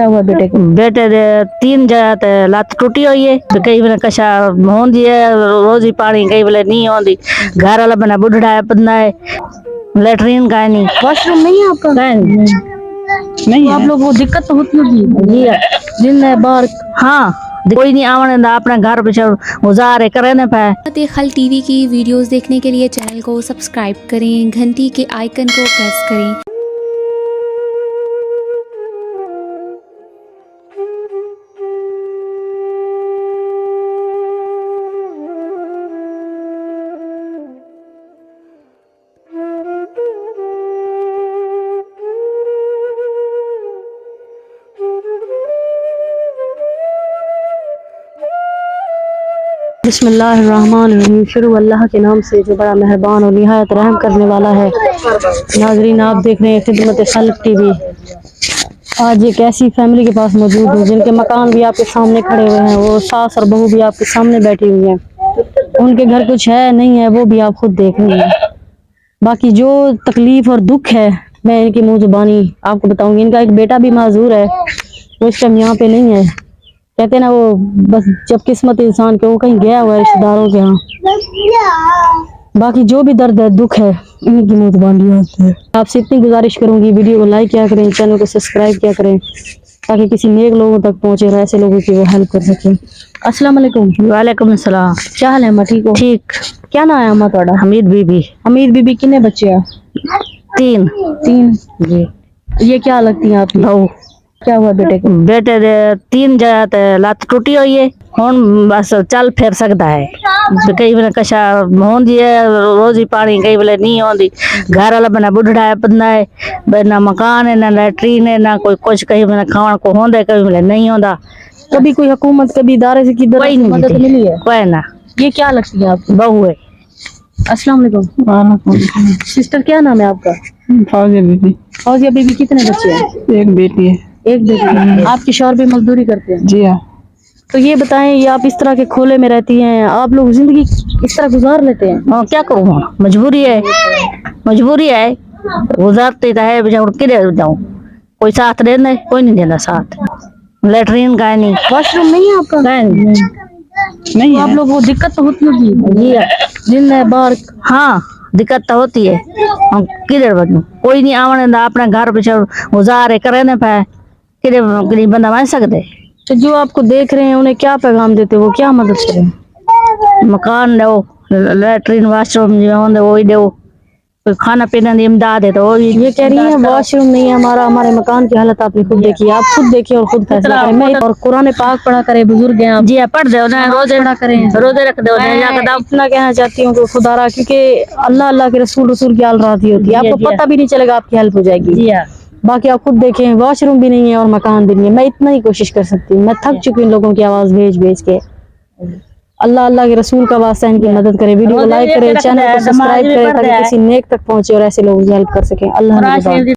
क्या हुआ बेटे को? बेटे दे 3 जगह ते लत टूटी हुई है। कई बार कशा होंदी है रोजी पानी, कई बार नहीं होंदी। घर वाला बना बुढ़ा है, बंदा है, लेटरिन का नहीं, वॉशरूम नहीं है आपका? नहीं तो आप लोग को दिक्कत तो होती होगी जी। दिन में बाहर। हाँ, कोई नहीं आने ना, अपने घर पे गुजारे करे ना पाए। खल टीवी की वीडियोस देखने के लिए चैनल को सब्सक्राइब करें, घंटी के आइकन को प्रेस करें। बिस्मिल्लाहिर्रहमानिर्रहीम। शुरू अल्लाह के नाम से जो बड़ा मेहरबान और निहायत रहम करने वाला है। नाजरीन, आप देख रहे हैं खिदमत खल्क टीवी। आज एक ऐसी फैमिली के पास मौजूद हूँ जिनके मकान भी आपके सामने खड़े हुए हैं। वो सास और बहू भी आपके सामने बैठी हुई हैं। उनके घर कुछ है नहीं है वो भी आप खुद देख रहे हैं। बाकी जो तकलीफ और दुख है मैं इनकी मुँह जुबानी आपको बताऊंगी। इनका एक बेटा भी माजूर है, वो इस टाइम यहाँ पे नहीं है। कहते हैं ना, वो बस जब किस्मत इंसान के, वो कहीं गया हुआ है रिश्तेदारों के यहाँ। बाकी जो भी दर्द है दुख है इनकी मुँह जुबानी होती है। आपसे इतनी गुजारिश करूंगी, वीडियो को लाइक किया करें, चैनल को सब्सक्राइब किया करें ताकि किसी नेक लोगों तक पहुंचे और ऐसे लोगों की वो हेल्प कर सकें। अस्सलाम वालेकुम। वालेकुम सलाम। क्या हाल है अम्मा? ठीक हो? ठीक। क्या नाम है अम्मा ਤੁਹਾਡਾ? हमीद बीबी। हमीद बीबी। कितने बच्चे हैं? 3 जी। ये क्या लगती है आपकी? बहू। क्या हुआ बेटे को? बेटे दे 3 जगह ते लत टूटी हुई है। हुन बस चल फिर सकता है। कई बार कशा होंदी है रोजी पानी, कई बार नहीं होंदी। घर वाला बना बुढ़ा है, बंदा है, ना मकान है, ना लेटरिन है, ना कोई कुछ। कई बार खाने को होंदा, कई बार नहीं होंदा। कभी कोई हुकूमत, कभी इदारे से किधर कोई नहीं मदद मिली है? कोई ना। ये क्या लगती है आपकी? बहू है। अस्सलाम वालेकुम। सिस्टर, क्या नाम है आपका? फौजिया बीबी। फौजिया बीबी। कितने बच्चे हैं? एक बेटी है। एक बेटी। आपके शौहर भी मजदूरी करते हैं? जी हाँ। तो ये बताएं, ये आप इस तरह के खोले में रहती हैं, आप लोग जिंदगी इस तरह गुजार लेते हैं? हाँ, क्या करूँ, मजबूरी है, मजबूरी है। गुजारते तो है, किधर जाऊँ? कोई साथ देना, कोई नहीं देना साथ। लेटरिन का नहीं, वॉशरूम नहीं है आपका? नहीं तो आप लोग को दिक्कत तो होती होगी जी। दिन में बाहर। हाँ, दिक्कत तो होती है। हम किधर बनू, कोई नहीं आने ना, अपने घर पे गुजारे करे ना पाए। किधर गरीब बंदा बन सकते। तो जो आपको देख रहे हैं उन्हें क्या पैगाम देते हो, क्या मदद करें? मकान दो, लेटरिन वाशरूम जो होंगे वो ही दो, कोई खाना पीने की इमदाद है तो वो भी। ये कह रही है वॉशरूम नहीं है हमारा, हमारे मकान की हालत आपने खुद देखी है। आप खुद देखिए और खुद फैसला करें। मैं और कुरान पाक पढ़ा करे, बुजुर्ग हैं आप। जी पढ़ दो ना, रोजे पढ़ा करें, रोजे रख दो। इतना कहना चाहती हूँ कि खुदारा, क्योंकि अल्लाह अल्लाह के रसूल की हाल राती होती है, आपको पता भी नहीं चलेगा, आपकी हेल्प हो जाएगी। जी हाँ। बाकी आप खुद देखें, वॉशरूम भी नहीं है और मकान भी नहीं है। मैं इतना ही कोशिश कर सकती हूँ। मैं थक चुकी हूँ इन लोगों की आवाज भेज भेज के। अल्लाह अल्लाह के रसूल का वास्ता इनकी मदद करे। वीडियो को लाइक करें, चैनल को सब्सक्राइब करें ताकि किसी नेक तक पहुंचे और ऐसे लोगों की हेल्प कर सकें। अल्लाह